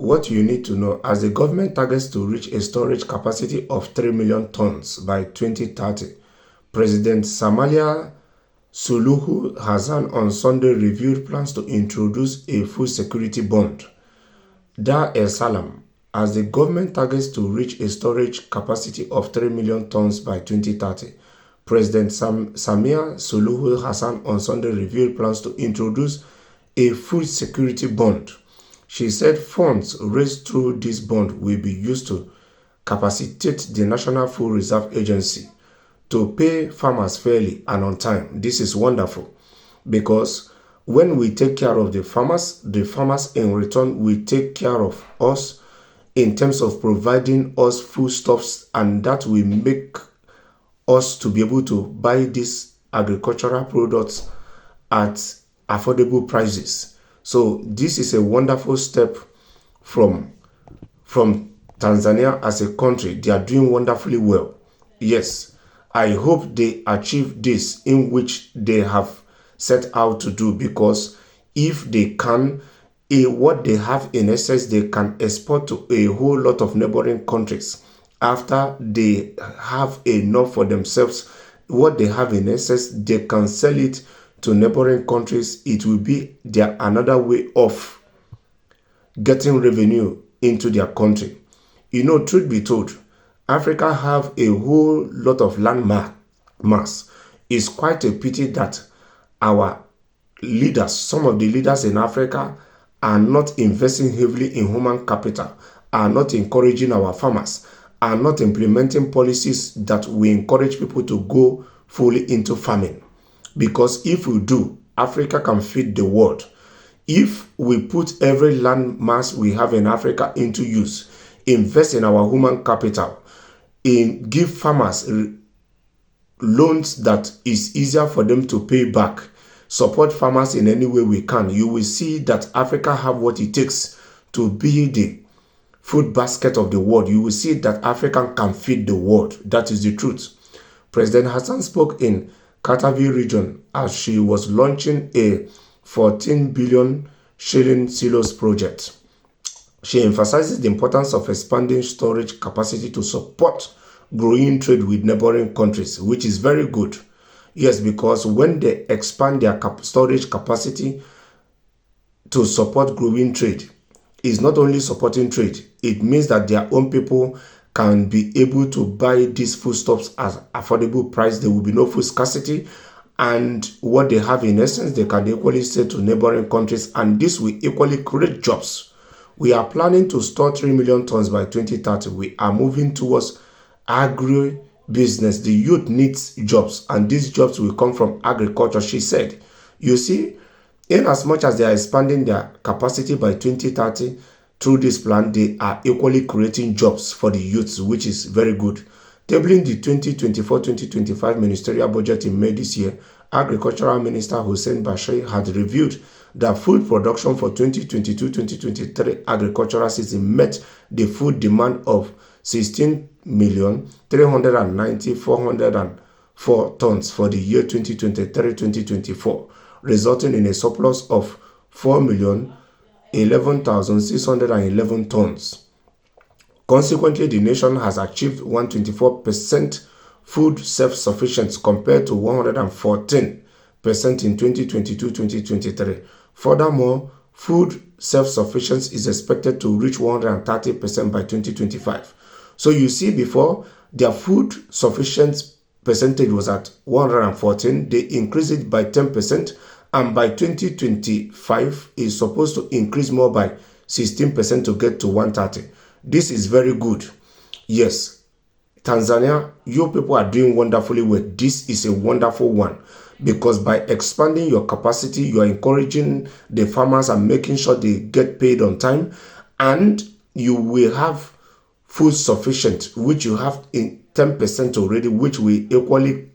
What you need to know, as the government targets to reach a storage capacity of 3 million tons by 2030, President Somalia Suluhu Hassan on Sunday revealed plans to introduce a food security bond. Dar es Salaam, as the government targets to reach a storage capacity of 3 million tons by 2030, President Samia Suluhu Hassan on Sunday revealed plans to introduce a food security bond. She said funds raised through this bond will be used to capacitate the National Food Reserve Agency to pay farmers fairly and on time. This is wonderful because when we take care of the farmers in return will take care of us in terms of providing us foodstuffs, and that will make us to be able to buy these agricultural products at affordable prices. So this is a wonderful step from Tanzania as a country. They are doing wonderfully well. Yes, I hope they achieve this in which they have set out to do, because if they can, what they have in excess, they can export to a whole lot of neighboring countries. After they have enough for themselves, what they have in excess, they can sell it to neighboring countries. It will be another way of getting revenue into their country. You know, truth be told, Africa have a whole lot of land mass. It's quite a pity that our leaders, some of the leaders in Africa, are not investing heavily in human capital, are not encouraging our farmers, are not implementing policies that will encourage people to go fully into farming. Because if we do, Africa can feed the world. If we put every land mass we have in Africa into use, invest in our human capital, give farmers loans that is easier for them to pay back, support farmers in any way we can, you will see that Africa have what it takes to be the food basket of the world. You will see that Africa can feed the world. That is the truth. President Hassan spoke in Katavi region as she was launching a 14 billion shilling silos project. She emphasizes the importance of expanding storage capacity to support growing trade with neighboring countries, which is very good. Yes, because when they expand their storage capacity to support growing trade, it's not only supporting trade, it means that their own people can be able to buy these foodstuffs at affordable price. There will be no food scarcity, and what they have in essence, they can equally sell to neighboring countries, and this will equally create jobs. We are planning to store 3 million tons by 2030. We are moving towards agri-business. The youth needs jobs, and these jobs will come from agriculture, she said. You see, in as much as they are expanding their capacity by 2030, through this plan, they are equally creating jobs for the youths, which is very good. Tabling the 2024-2025 ministerial budget in May this year, Agricultural Minister Hussein Bashir had revealed that food production for 2022-2023 agricultural season met the food demand of 16,390,404 tons for the year 2023-2024, resulting in a surplus of 4,011,611 tons. Consequently, the nation has achieved 124% food self-sufficiency compared to 114% in 2022-2023. Furthermore, food self-sufficiency is expected to reach 130% by 2025. So you see, before, their food sufficiency percentage was at 114, they increased it by 10%, and by 2025 is supposed to increase more by 16% to get to 130. This is very good. Yes, Tanzania, you people are doing wonderfully well. This is a wonderful one, because by expanding your capacity, you are encouraging the farmers and making sure they get paid on time, and you will have food sufficient, which you have in 10% already, which will equally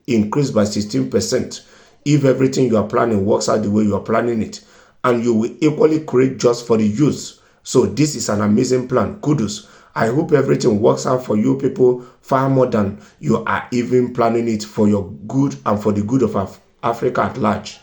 increase by 16% if everything you are planning works out the way you are planning it, and you will equally create jobs for the youth. So this is an amazing plan. Kudos. I hope everything works out for you people far more than you are even planning it, for your good and for the good of Africa at large.